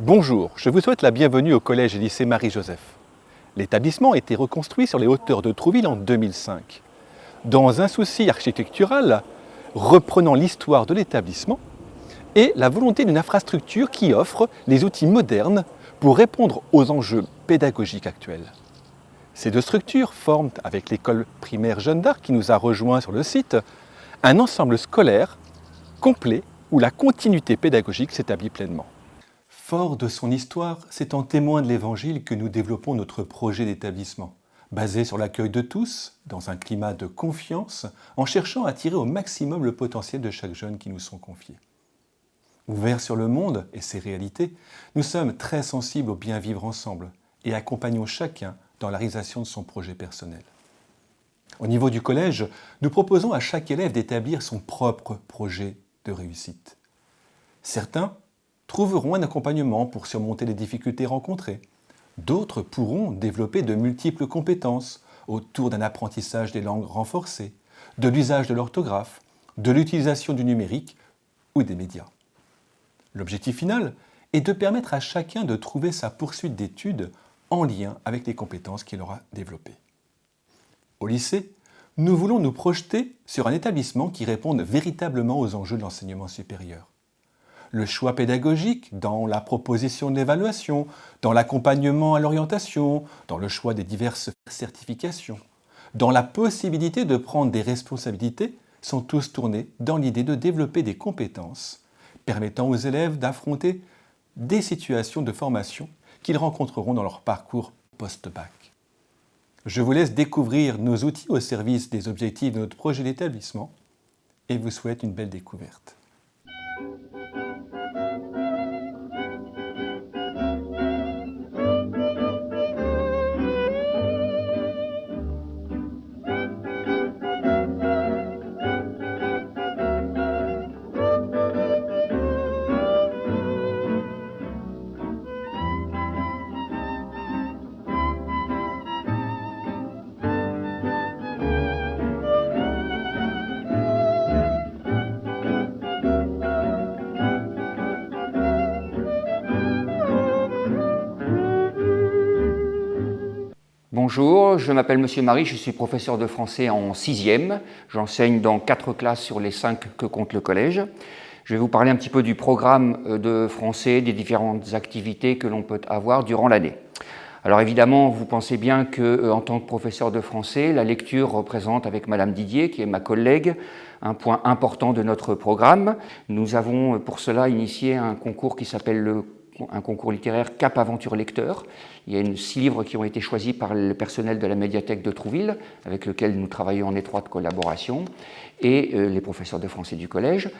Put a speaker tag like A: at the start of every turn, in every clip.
A: Bonjour, je vous souhaite la bienvenue au collège et lycée Marie-Joseph. L'établissement a été reconstruit sur les hauteurs de Trouville en 2005. Dans un souci architectural, reprenant l'histoire de l'établissement et la volonté d'une infrastructure qui offre les outils modernes pour répondre aux enjeux pédagogiques actuels. Ces deux structures forment, avec l'école primaire Jeanne d'Arc qui nous a rejoints sur le site, un ensemble scolaire complet où la continuité pédagogique s'établit pleinement. Fort de son histoire, c'est en témoin de l'Évangile que nous développons notre projet d'établissement, basé sur l'accueil de tous, dans un climat de confiance, en cherchant à tirer au maximum le potentiel de chaque jeune qui nous sont confiés. Ouverts sur le monde et ses réalités, nous sommes très sensibles au bien vivre ensemble et accompagnons chacun dans la réalisation de son projet personnel. Au niveau du collège, nous proposons à chaque élève d'établir son propre projet de réussite. Certains trouveront un accompagnement pour surmonter les difficultés rencontrées. D'autres pourront développer de multiples compétences autour d'un apprentissage des langues renforcées, de l'usage de l'orthographe, de l'utilisation du numérique ou des médias. L'objectif final est de permettre à chacun de trouver sa poursuite d'études en lien avec les compétences qu'il aura développées. Au lycée, nous voulons nous projeter sur un établissement qui réponde véritablement aux enjeux de l'enseignement supérieur. Le choix pédagogique dans la proposition de l'évaluation, dans l'accompagnement à l'orientation, dans le choix des diverses certifications, dans la possibilité de prendre des responsabilités, sont tous tournés dans l'idée de développer des compétences permettant aux élèves d'affronter des situations de formation qu'ils rencontreront dans leur parcours post-bac. Je vous laisse découvrir nos outils au service des objectifs de notre projet d'établissement et vous souhaite une belle découverte.
B: Bonjour, je m'appelle Monsieur Marie, je suis professeur de français en 6e. J'enseigne dans 4 classes sur les 5 que compte le collège. Je vais vous parler un petit peu du programme de français, des différentes activités que l'on peut avoir durant l'année. Alors évidemment, vous pensez bien qu'en tant que professeur de français, la lecture représente avec Madame Didier, qui est ma collègue, un point important de notre programme. Nous avons pour cela initié un concours qui s'appelle un concours littéraire Cap Aventure Lecteur. Il y a 6 livres qui ont été choisis par le personnel de la médiathèque de Trouville, avec lequel nous travaillons en étroite collaboration, et les professeurs de français du collège.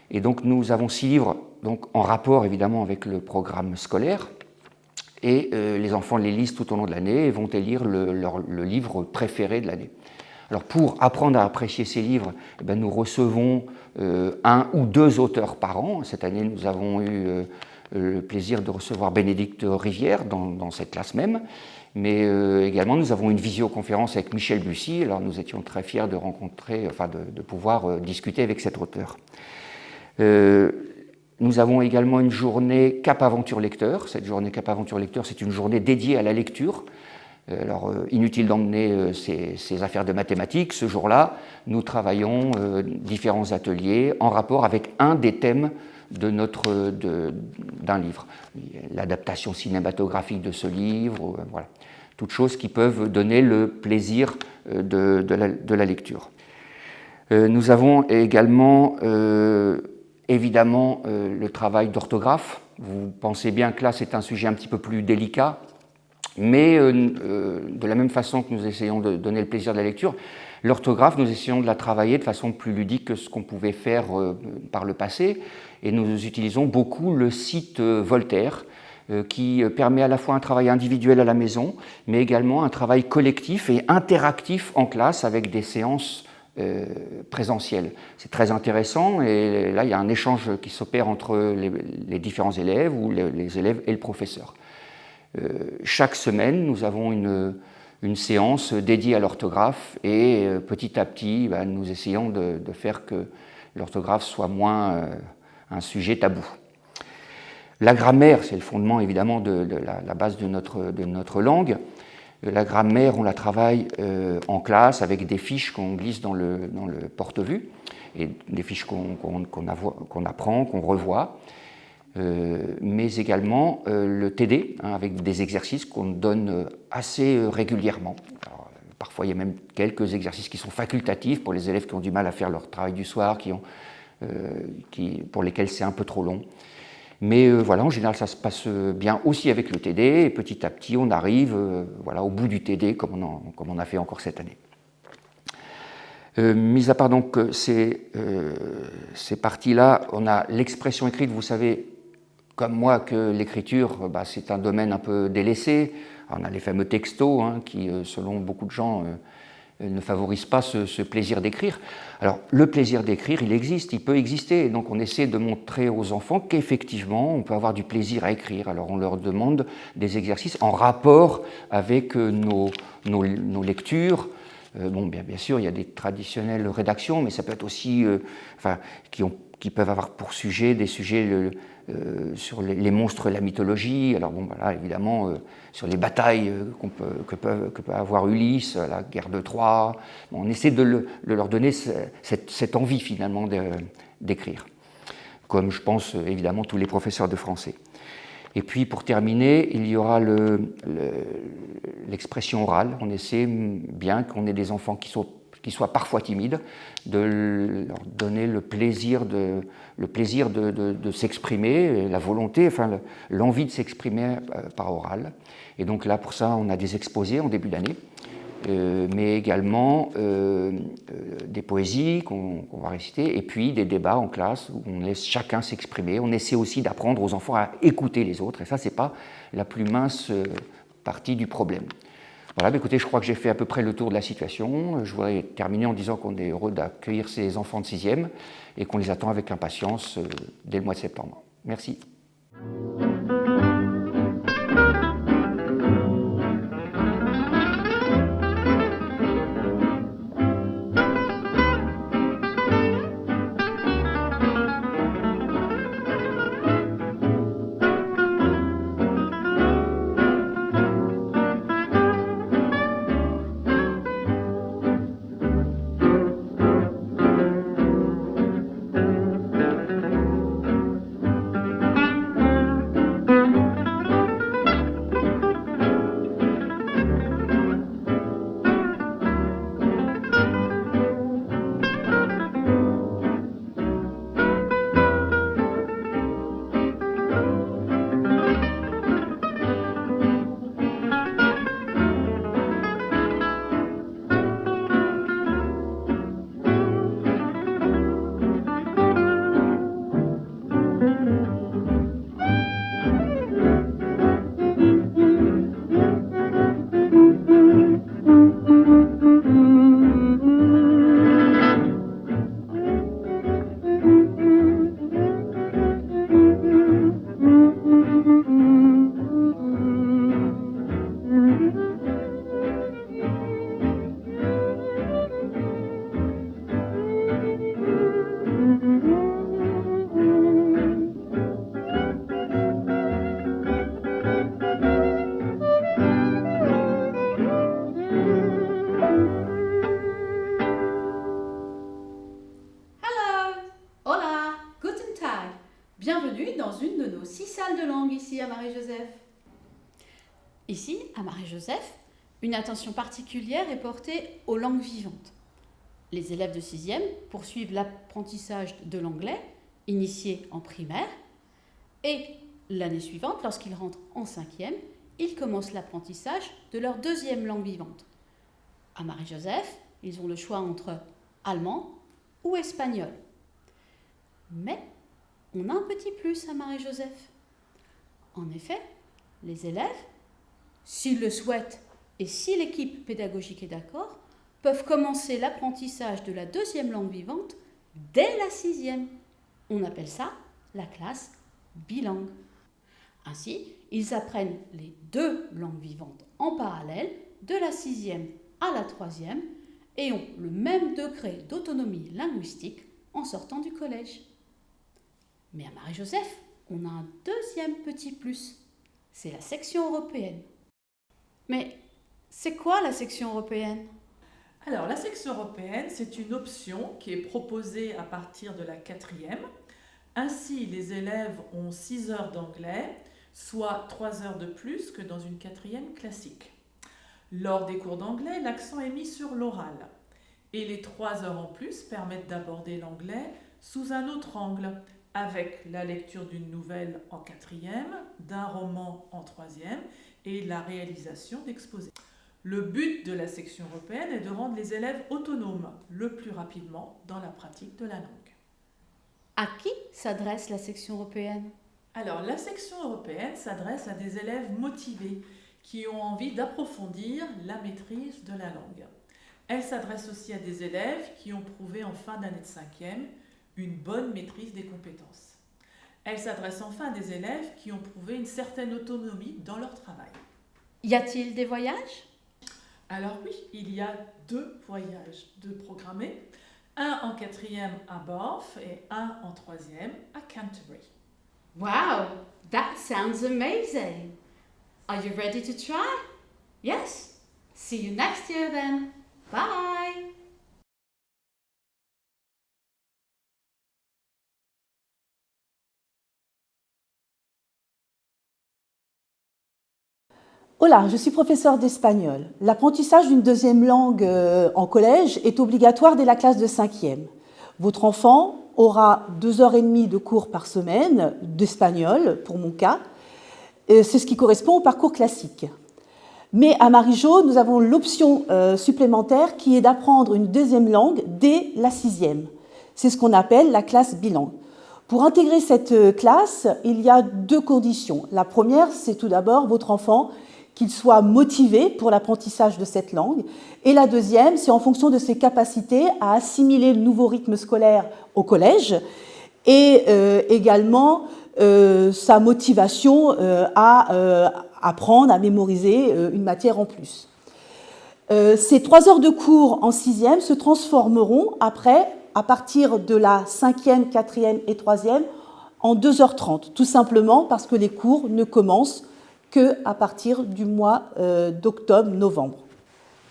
B: Et donc nous avons 6 livres donc, en rapport évidemment avec le programme scolaire, et les enfants les lisent tout au long de l'année et vont élire le livre préféré de l'année. Alors pour apprendre à apprécier ces livres, nous recevons 1 ou 2 auteurs par an. Cette année, nous avons eu le plaisir de recevoir Bénédicte Rivière dans cette classe même, mais également nous avons une visioconférence avec Michel Bussy. Alors nous étions très fiers de rencontrer, de pouvoir discuter avec cet auteur. Nous avons également une journée Cap Aventure Lecteur. Cette journée Cap Aventure Lecteur, c'est une journée dédiée à la lecture. Alors, inutile d'emmener ces affaires de mathématiques. Ce jour-là, nous travaillons différents ateliers en rapport avec un des thèmes d'un livre. L'adaptation cinématographique de ce livre, voilà. Toutes choses qui peuvent donner le plaisir de la lecture. Nous avons également, évidemment, le travail d'orthographe. Vous pensez bien que là, c'est un sujet un petit peu plus délicat, mais de la même façon que nous essayons de donner le plaisir de la lecture, l'orthographe, nous essayons de la travailler de façon plus ludique que ce qu'on pouvait faire par le passé, et nous utilisons beaucoup le site Voltaire, qui permet à la fois un travail individuel à la maison, mais également un travail collectif et interactif en classe avec des séances présentielles. C'est très intéressant, et là, il y a un échange qui s'opère entre les différents élèves ou les élèves et le professeur. Chaque semaine, nous avons une séance dédiée à l'orthographe et petit à petit, nous essayons de faire que l'orthographe soit moins un sujet tabou. La grammaire, c'est le fondement évidemment de la base de notre langue. La grammaire, on la travaille en classe avec des fiches qu'on glisse dans le porte-vue, et des fiches qu'on apprend, qu'on revoit, mais également le TD, avec des exercices qu'on donne assez régulièrement. Alors, parfois, il y a même quelques exercices qui sont facultatifs pour les élèves qui ont du mal à faire leur travail du soir, pour lesquels c'est un peu trop long. Mais voilà, en général, ça se passe bien aussi avec le TD, et petit à petit, on arrive au bout du TD, comme on a fait encore cette année. Mis à part donc ces parties-là, on a l'expression écrite. Vous savez, comme moi, que l'écriture, c'est un domaine un peu délaissé. Alors, on a les fameux textos qui, selon beaucoup de gens, ne favorisent pas ce plaisir d'écrire. Alors, le plaisir d'écrire, il existe, il peut exister. Et donc, on essaie de montrer aux enfants qu'effectivement, on peut avoir du plaisir à écrire. Alors, on leur demande des exercices en rapport avec nos lectures. Bien sûr, il y a des traditionnelles rédactions, mais ça peut être aussi qui peuvent avoir pour sujet des sujets sur les monstres de la mythologie. Alors évidemment, sur les batailles que peut avoir Ulysse, la guerre de Troie. On essaie de leur donner cette envie finalement d'écrire, comme je pense évidemment tous les professeurs de français. Et puis pour terminer, il y aura l'expression orale. On essaie, bien qu'on ait des enfants qui soient parfois timides, de leur donner le plaisir de s'exprimer, la volonté, l'envie de s'exprimer par oral. Et donc là, pour ça, on a des exposés en début d'année, mais également des poésies qu'on va réciter, et puis des débats en classe où on laisse chacun s'exprimer. On essaie aussi d'apprendre aux enfants à écouter les autres, et ça, c'est pas la plus mince partie du problème. Voilà, écoutez, je crois que j'ai fait à peu près le tour de la situation. Je voudrais terminer en disant qu'on est heureux d'accueillir ces enfants de 6e et qu'on les attend avec impatience dès le mois de septembre. Merci.
C: Bienvenue dans une de nos 6 salles de langue ici à Marie-Joseph. Ici, à Marie-Joseph, une attention particulière est portée aux langues vivantes. Les élèves de 6e poursuivent l'apprentissage de l'anglais, initié en primaire, et l'année suivante, lorsqu'ils rentrent en 5e, ils commencent l'apprentissage de leur 2e langue vivante. À Marie-Joseph, ils ont le choix entre allemand ou espagnol. Mais on a un petit plus à Marie-Joseph. En effet, les élèves, s'ils le souhaitent et si l'équipe pédagogique est d'accord, peuvent commencer l'apprentissage de la 2e langue vivante dès la 6e. On appelle ça la classe bilingue. Ainsi, ils apprennent les 2 langues vivantes en parallèle de la 6e à la 3e et ont le même degré d'autonomie linguistique en sortant du collège. Mais à Marie-Joseph, on a un deuxième petit plus. C'est la section européenne. Mais c'est quoi la section européenne ?
D: Alors, la section européenne, c'est une option qui est proposée à partir de la 4e. Ainsi, les élèves ont 6 heures d'anglais, soit 3 heures de plus que dans une 4e classique. Lors des cours d'anglais, l'accent est mis sur l'oral. Et les 3 heures en plus permettent d'aborder l'anglais sous un autre angle, avec la lecture d'une nouvelle en 4e, d'un roman en 3e et la réalisation d'exposés. Le but de la section européenne est de rendre les élèves autonomes le plus rapidement dans la pratique de la langue.
C: À qui s'adresse la section européenne ?
D: Alors, la section européenne s'adresse à des élèves motivés qui ont envie d'approfondir la maîtrise de la langue. Elle s'adresse aussi à des élèves qui ont prouvé en fin d'année de 5e une bonne maîtrise des compétences. Elle s'adresse enfin à des élèves qui ont prouvé une certaine autonomie dans leur travail.
C: Y a-t-il des voyages ?
D: Alors oui, il y a 2 voyages de programmés, un en 4e à Bath et un en 3e à Canterbury.
C: Wow, that sounds amazing. Are you ready to try? Yes. See you next year then. Bye.
E: Hola, je suis professeure d'espagnol. L'apprentissage d'une deuxième langue en collège est obligatoire dès la classe de 5e. Votre enfant aura 2h30 de cours par semaine d'espagnol, pour mon cas. C'est ce qui correspond au parcours classique. Mais à Marie-Jo, nous avons l'option supplémentaire qui est d'apprendre une deuxième langue dès la 6e. C'est ce qu'on appelle la classe bilingue. Pour intégrer cette classe, il y a 2 conditions. La première, c'est tout d'abord votre enfant qu'il soit motivé pour l'apprentissage de cette langue. Et la deuxième, c'est en fonction de ses capacités à assimiler le nouveau rythme scolaire au collège et également sa motivation à apprendre, à mémoriser une matière en plus. Ces 3 heures de cours en 6e se transformeront après, à partir de la 5e, 4e et 3e, en 2h30, tout simplement parce que les cours ne commencent qu'à partir du mois d'octobre-novembre.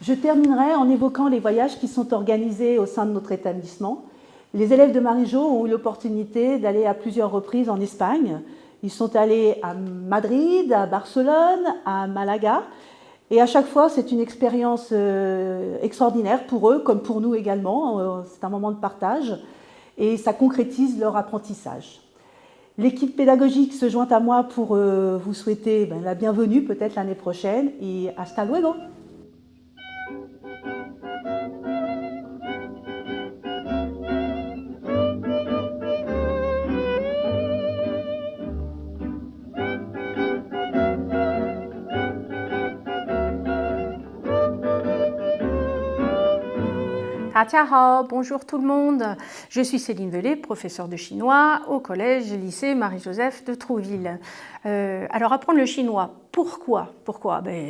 E: Je terminerai en évoquant les voyages qui sont organisés au sein de notre établissement. Les élèves de Marie-Jo ont eu l'opportunité d'aller à plusieurs reprises en Espagne. Ils sont allés à Madrid, à Barcelone, à Malaga. Et à chaque fois, c'est une expérience extraordinaire pour eux, comme pour nous également. C'est un moment de partage et ça concrétise leur apprentissage. L'équipe pédagogique se joint à moi pour vous souhaiter la bienvenue peut-être l'année prochaine et hasta luego.
F: Bonjour tout le monde. Je suis Céline Velay, professeure de chinois au collège et lycée Marie-Joseph de Trouville. Alors apprendre le chinois, pourquoi ?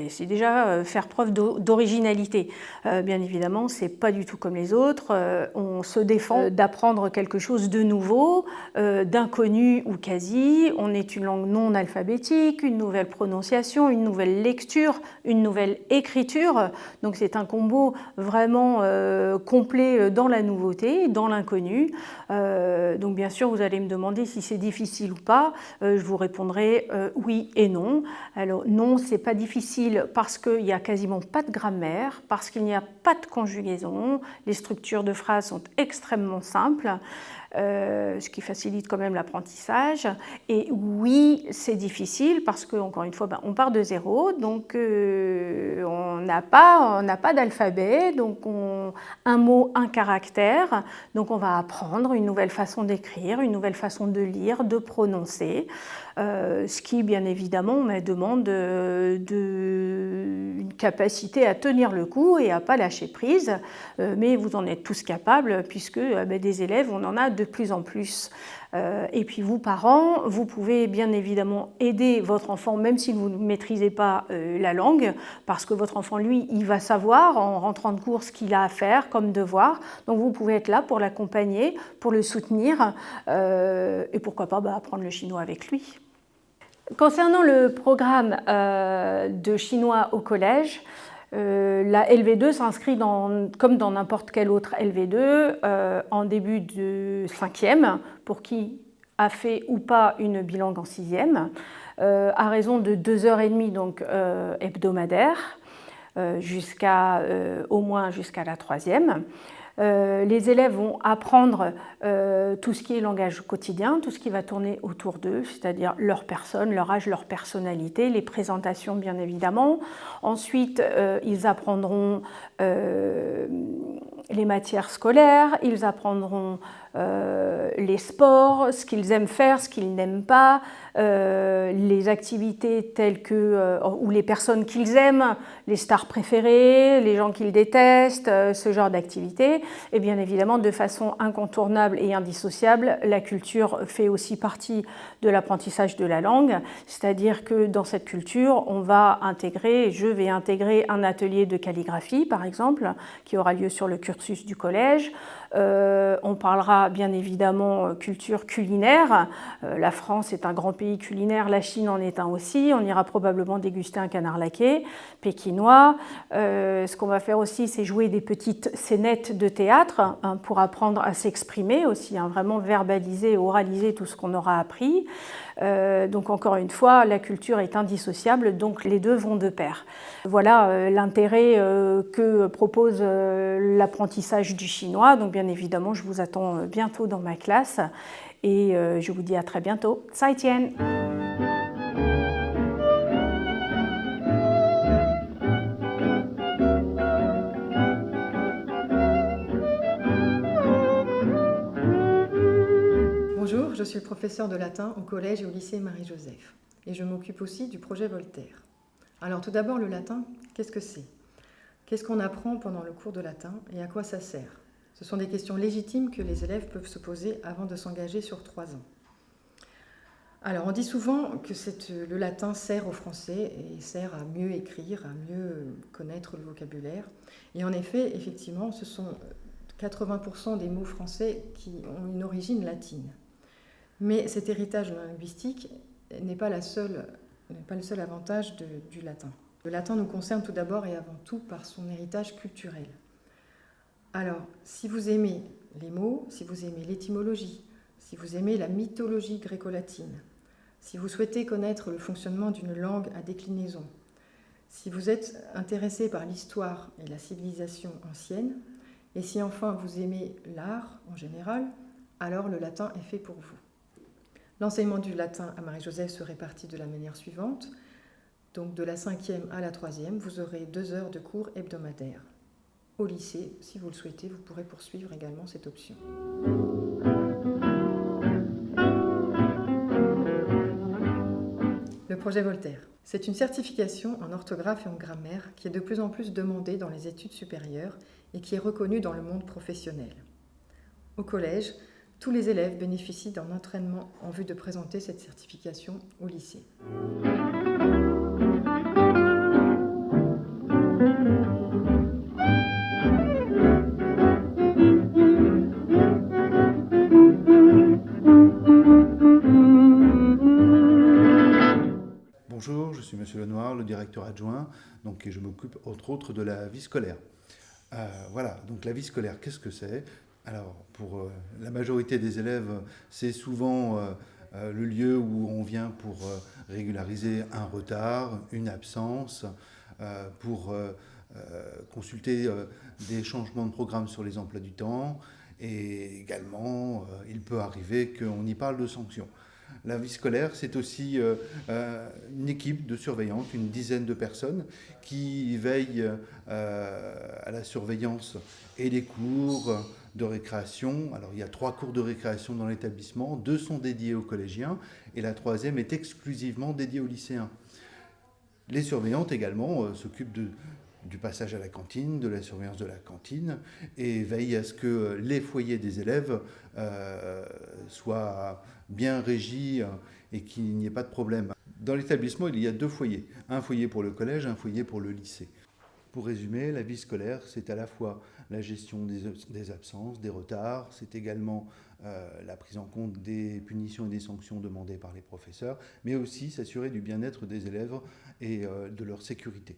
F: C'est déjà faire preuve d'originalité. Bien évidemment, c'est pas du tout comme les autres. On se défend d'apprendre quelque chose de nouveau, d'inconnu ou quasi. On est une langue non alphabétique, une nouvelle prononciation, une nouvelle lecture, une nouvelle écriture. Donc c'est un combo vraiment complet dans la nouveauté, dans l'inconnu. Donc bien sûr, vous allez me demander si c'est difficile ou pas. Je vous répondrai oui et non. Alors non, c'est pas difficile parce qu'il n'y a quasiment pas de grammaire, parce qu'il n'y a pas de conjugaison. Les structures de phrases sont extrêmement simples. Ce qui facilite quand même l'apprentissage. Et oui, c'est difficile parce que, encore une fois, on part de zéro, donc on n'a pas d'alphabet, donc un mot, un caractère, donc on va apprendre une nouvelle façon d'écrire, une nouvelle façon de lire, de prononcer, ce qui, bien évidemment, demande une capacité à tenir le coup et à ne pas lâcher prise, mais vous en êtes tous capables puisque des élèves, on en a de plus en plus. Et puis vous, parents, vous pouvez bien évidemment aider votre enfant, même si vous ne maîtrisez pas la langue, parce que votre enfant, lui, il va savoir en rentrant de cours ce qu'il a à faire comme devoir. Donc vous pouvez être là pour l'accompagner, pour le soutenir, et pourquoi pas apprendre le chinois avec lui. Concernant le programme de chinois au collège, la LV2 s'inscrit comme dans n'importe quelle autre LV2 en début de 5e, pour qui a fait ou pas une bilangue en 6e, à raison de 2h30 donc, hebdomadaires, au moins jusqu'à la 3e. Les élèves vont apprendre tout ce qui est langage quotidien, tout ce qui va tourner autour d'eux, c'est-à-dire leur personne, leur âge, leur personnalité, les présentations bien évidemment. Ensuite, ils apprendront les matières scolaires, ils apprendront les sports, ce qu'ils aiment faire, ce qu'ils n'aiment pas, les activités telles que, ou les personnes qu'ils aiment, les stars préférées, les gens qu'ils détestent, ce genre d'activités. Et bien évidemment, de façon incontournable et indissociable, la culture fait aussi partie de l'apprentissage de la langue, c'est-à-dire que dans cette culture, je vais intégrer un atelier de calligraphie, par exemple, qui aura lieu sur le cursus du collège. On parlera bien évidemment culture culinaire. La France est un grand pays culinaire, la Chine en est un aussi. On ira probablement déguster un canard laqué, pékinois. Ce qu'on va faire aussi, c'est jouer des petites scénettes de théâtre pour apprendre à s'exprimer aussi, vraiment verbaliser, oraliser tout ce qu'on aura appris. Donc encore une fois, la culture est indissociable, donc les deux vont de pair. Voilà l'intérêt que propose l'apprentissage du chinois. Donc bien évidemment, je vous attends bientôt dans ma classe et je vous dis à très bientôt. Zaijian!
G: Bonjour, je suis professeure de latin au collège et au lycée Marie-Joseph et je m'occupe aussi du projet Voltaire. Alors tout d'abord, le latin, qu'est-ce que c'est? Qu'est-ce qu'on apprend pendant le cours de latin et à quoi ça sert? Ce sont des questions légitimes que les élèves peuvent se poser avant de s'engager sur 3 ans. Alors on dit souvent que le latin sert au français et sert à mieux écrire, à mieux connaître le vocabulaire. Et en effet, effectivement, ce sont 80% des mots français qui ont une origine latine. Mais cet héritage linguistique n'est pas le seul avantage du latin. Le latin nous concerne tout d'abord et avant tout par son héritage culturel. Alors, si vous aimez les mots, si vous aimez l'étymologie, si vous aimez la mythologie gréco-latine, si vous souhaitez connaître le fonctionnement d'une langue à déclinaison, si vous êtes intéressé par l'histoire et la civilisation ancienne, et si enfin vous aimez l'art en général, alors le latin est fait pour vous. L'enseignement du latin à Marie-Joseph se répartit de la manière suivante. Donc de la 5e à la 3e, vous aurez 2 heures de cours hebdomadaires. Au lycée, si vous le souhaitez, vous pourrez poursuivre également cette option. Le projet Voltaire. C'est une certification en orthographe et en grammaire qui est de plus en plus demandée dans les études supérieures et qui est reconnue dans le monde professionnel. Au collège, tous les élèves bénéficient d'un entraînement en vue de présenter cette certification au lycée.
H: Bonjour, je suis Monsieur Lenoir, le directeur adjoint, et je m'occupe entre autres de la vie scolaire. Voilà, donc la vie scolaire, qu'est-ce que c'est? Alors, pour la majorité des élèves, c'est souvent le lieu où on vient pour régulariser un retard, une absence, pour consulter des changements de programme sur les emplois du temps, et également, il peut arriver qu'on y parle de sanctions. La vie scolaire, c'est aussi une équipe de surveillance, une dizaine de personnes qui veillent à la surveillance et les cours de récréation. Alors, il y a 3 cours de récréation dans l'établissement, 2 sont dédiés aux collégiens et la 3e est exclusivement dédiée aux lycéens. Les surveillantes également s'occupent du passage à la cantine, de la surveillance de la cantine, et veille à ce que les foyers des élèves soient bien régis et qu'il n'y ait pas de problème. Dans l'établissement, il y a 2 foyers, un foyer pour le collège, un foyer pour le lycée. Pour résumer, la vie scolaire, c'est à la fois la gestion des absences, des retards, c'est également la prise en compte des punitions et des sanctions demandées par les professeurs, mais aussi s'assurer du bien-être des élèves et de leur sécurité.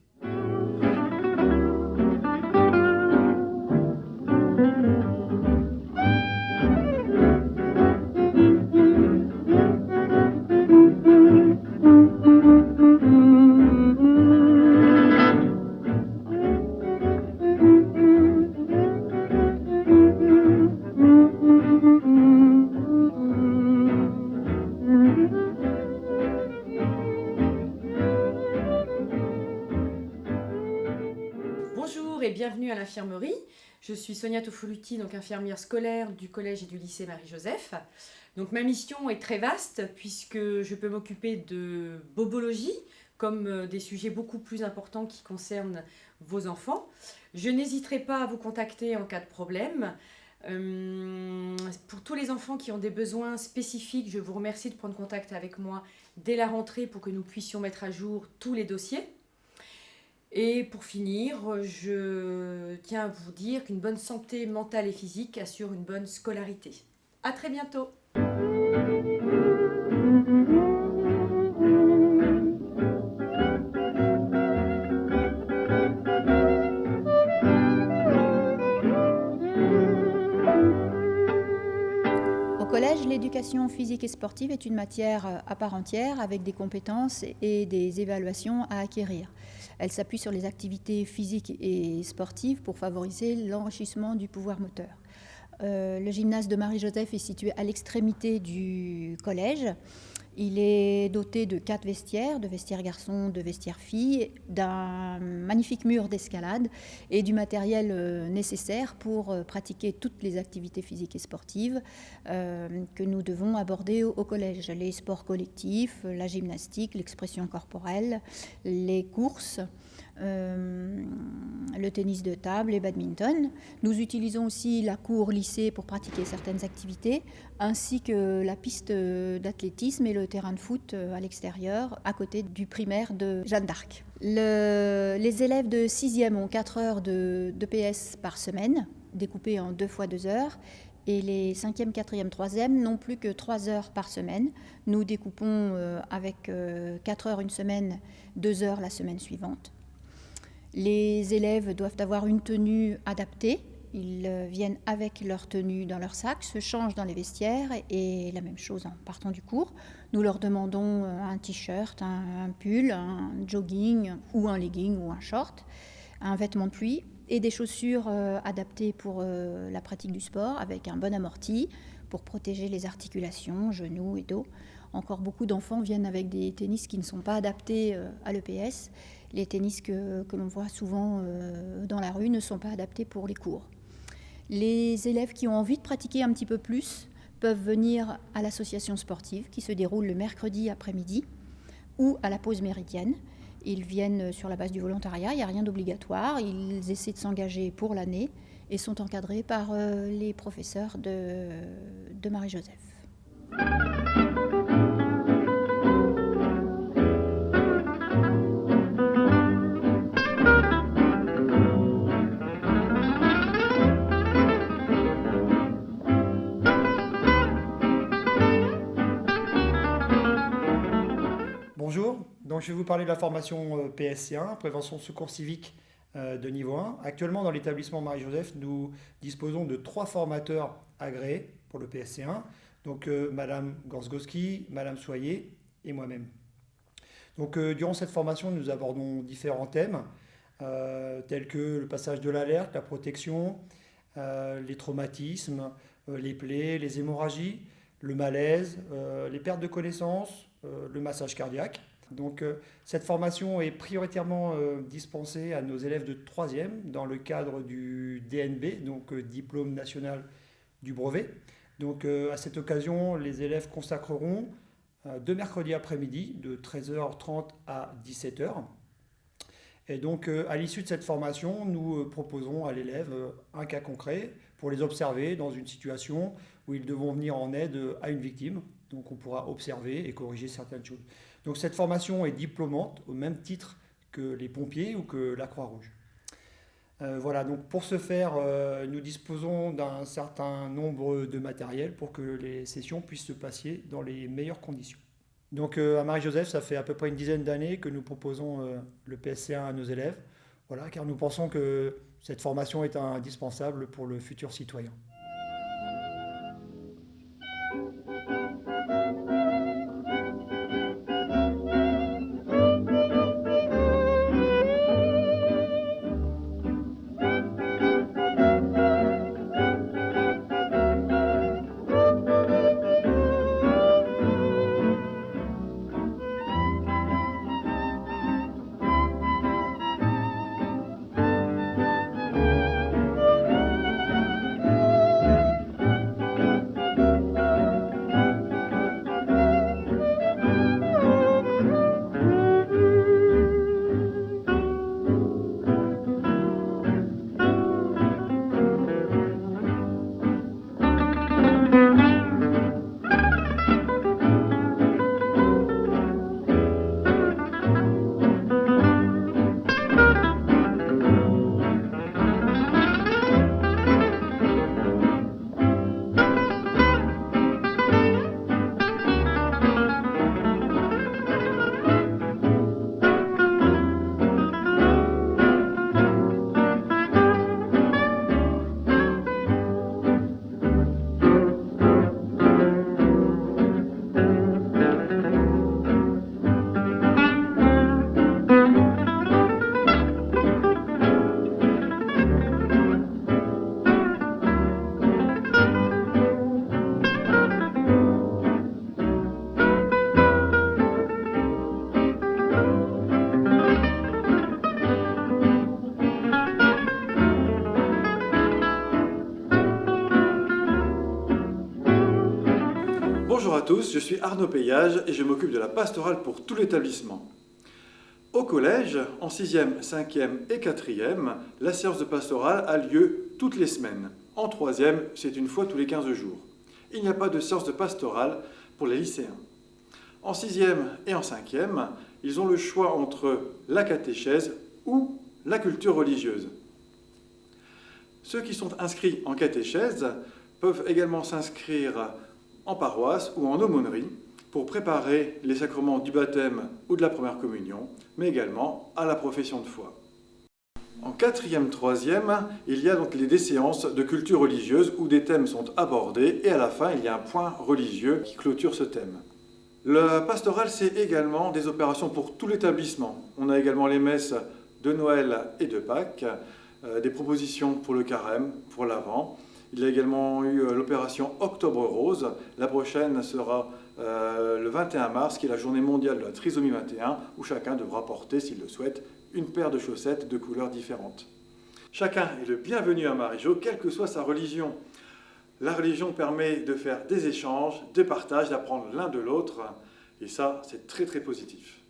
I: Bonjour et bienvenue à l'infirmerie. Je suis Sonia Tofoluti, donc infirmière scolaire du collège et du lycée Marie-Joseph. Donc ma mission est très vaste puisque je peux m'occuper de bobologie comme des sujets beaucoup plus importants qui concernent vos enfants. Je n'hésiterai pas à vous contacter en cas de problème. Pour tous les enfants qui ont des besoins spécifiques, je vous remercie de prendre contact avec moi dès la rentrée pour que nous puissions mettre à jour tous les dossiers. Et pour finir, je tiens à vous dire qu'une bonne santé mentale et physique assure une bonne scolarité. À très bientôt.
J: Au collège, l'éducation physique et sportive est une matière à part entière avec des compétences et des évaluations à acquérir. Elle s'appuie sur les activités physiques et sportives pour favoriser l'enrichissement du pouvoir moteur. Le gymnase de Marie-Joseph est situé à l'extrémité du collège. Il est doté de 4 vestiaires, de vestiaires garçons, de vestiaires filles, d'un magnifique mur d'escalade et du matériel nécessaire pour pratiquer toutes les activités physiques et sportives que nous devons aborder au collège. Les sports collectifs, la gymnastique, l'expression corporelle, les courses, le tennis de table et badminton. Nous utilisons aussi la cour lycée pour pratiquer certaines activités, ainsi que la piste d'athlétisme et le terrain de foot à l'extérieur, à côté du primaire de Jeanne d'Arc. Les élèves de 6e ont 4 heures de PS par semaine, découpées en 2 fois 2 heures, et les 5e, 4e, 3e n'ont plus que 3 heures par semaine. Nous découpons avec 4 heures une semaine, 2 heures la semaine suivante. Les élèves doivent avoir une tenue adaptée. Ils viennent avec leur tenue dans leur sac, se changent dans les vestiaires et la même chose en partant du cours. Nous leur demandons un t-shirt, un pull, un jogging ou un legging ou un short, un vêtement de pluie et des chaussures adaptées pour la pratique du sport avec un bon amorti pour protéger les articulations, genoux et dos. Encore beaucoup d'enfants viennent avec des tennis qui ne sont pas adaptés à l'EPS. Les tennis que l'on voit souvent dans la rue ne sont pas adaptés pour les cours. Les élèves qui ont envie de pratiquer un petit peu plus peuvent venir à l'association sportive qui se déroule le mercredi après-midi ou à la pause méridienne. Ils viennent sur la base du volontariat, il n'y a rien d'obligatoire. Ils essaient de s'engager pour l'année et sont encadrés par les professeurs de Marie-Joseph.
K: Bonjour, donc je vais vous parler de la formation PSC1, prévention secours civique de niveau 1. Actuellement dans l'établissement Marie-Joseph, nous disposons de 3 formateurs agréés pour le PSC1, donc Madame Gorzgowski, Madame Soyer et moi-même. Donc durant cette formation, nous abordons différents thèmes, tels que le passage de l'alerte, la protection, les traumatismes, les plaies, les hémorragies, le malaise, les pertes de connaissance, le massage cardiaque. Donc cette formation est prioritairement dispensée à nos élèves de 3e dans le cadre du DNB, donc Diplôme National du Brevet. Donc à cette occasion, les élèves consacreront 2 mercredis après-midi de 13h30 à 17h. Et donc, à l'issue de cette formation, nous proposons à l'élève un cas concret pour les observer dans une situation où ils devront venir en aide à une victime. Donc, on pourra observer et corriger certaines choses. Donc, cette formation est diplômante au même titre que les pompiers ou que la Croix-Rouge. Voilà, donc pour ce faire, nous disposons d'un certain nombre de matériel pour que les sessions puissent se passer dans les meilleures conditions. Donc à Marie-Joseph, ça fait à peu près une dizaine d'années que nous proposons le PSC1 à nos élèves, voilà, car nous pensons que cette formation est indispensable pour le futur citoyen.
L: Bonjour à tous, je suis Arnaud Payage et je m'occupe de la pastorale pour tout l'établissement. Au collège, en 6e, 5e et 4e, la séance de pastorale a lieu toutes les semaines. En 3e, c'est une fois tous les 15 jours. Il n'y a pas de séance de pastorale pour les lycéens. En 6e et en 5e, ils ont le choix entre la catéchèse ou la culture religieuse. Ceux qui sont inscrits en catéchèse peuvent également s'inscrire en paroisse ou en aumônerie pour préparer les sacrements du baptême ou de la première communion, mais également à la profession de foi. En 4e, 3e, il y a donc des séances de culture religieuse où des thèmes sont abordés et à la fin, il y a un point religieux qui clôture ce thème. La pastorale, c'est également des opérations pour tout l'établissement. On a également les messes de Noël et de Pâques, des propositions pour le carême, pour l'Avent. Il y a également eu l'opération Octobre Rose. La prochaine sera le 21 mars, qui est la journée mondiale de la trisomie 21, où chacun devra porter, s'il le souhaite, une paire de chaussettes de couleurs différentes. Chacun est le bienvenu à Marie-Jo, quelle que soit sa religion. La religion permet de faire des échanges, des partages, d'apprendre l'un de l'autre, et ça, c'est très très positif.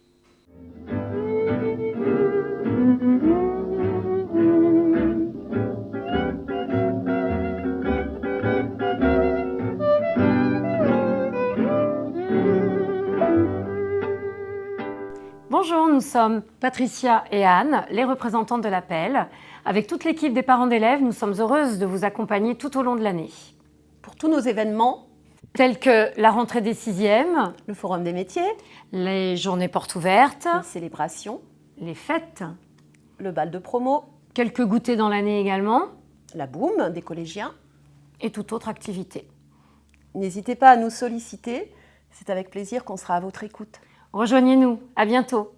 M: Bonjour, nous sommes Patricia et Anne, les représentantes de l'APEL. Avec toute l'équipe des parents d'élèves, nous sommes heureuses de vous accompagner tout au long de l'année.
N: Pour tous nos événements,
M: tels que la rentrée des 6e,
N: le forum des métiers,
M: les journées portes ouvertes,
N: les célébrations,
M: les fêtes,
N: le bal de promo,
M: quelques goûters dans l'année également,
N: la boum des collégiens
M: et toute autre activité.
N: N'hésitez pas à nous solliciter, c'est avec plaisir qu'on sera à votre écoute.
M: Rejoignez-nous, à bientôt.